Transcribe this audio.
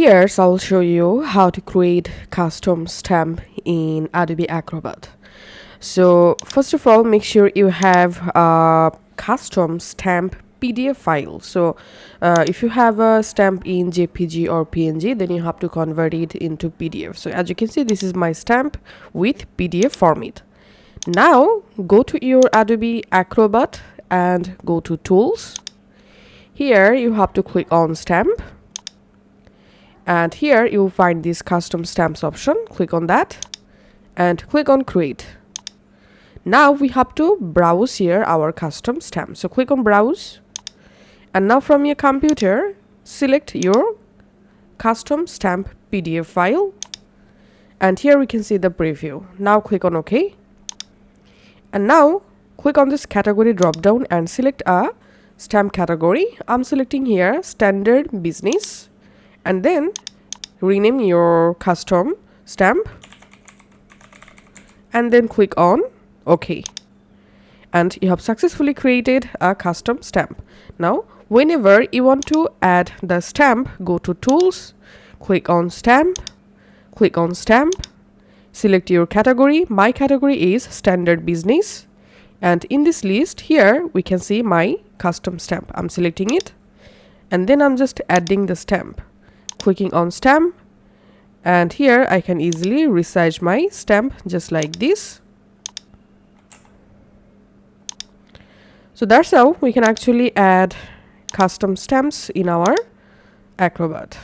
Here, I'll show you how to create custom stamp in Adobe Acrobat. So first of all, make sure you have a custom stamp PDF file. So if you have a stamp in JPG or PNG, then you have to convert it into PDF. So as you can see, this is my stamp with PDF format. Now go to your Adobe Acrobat and go to Tools. Here you have to click on Stamp. And here you will find this custom stamps option. Click on that and click on create. Now we have to browse here our custom stamp. So click on browse, and now from your computer select your custom stamp PDF file, and here we can see the preview. Now click on OK, and now click on this category drop down and select a stamp category. I'm selecting here standard business, and then rename your custom stamp and then click on OK, and you have successfully created a custom stamp. Now whenever you want to add the stamp, go to Tools, click on Stamp, click on Stamp, select your category. My category is standard business, and in this list here we can see my custom stamp. I'm selecting it, and then I'm just adding the stamp, clicking on Stamp, and here I can easily resize my stamp just like this. So that's how we can actually add custom stamps in our Acrobat.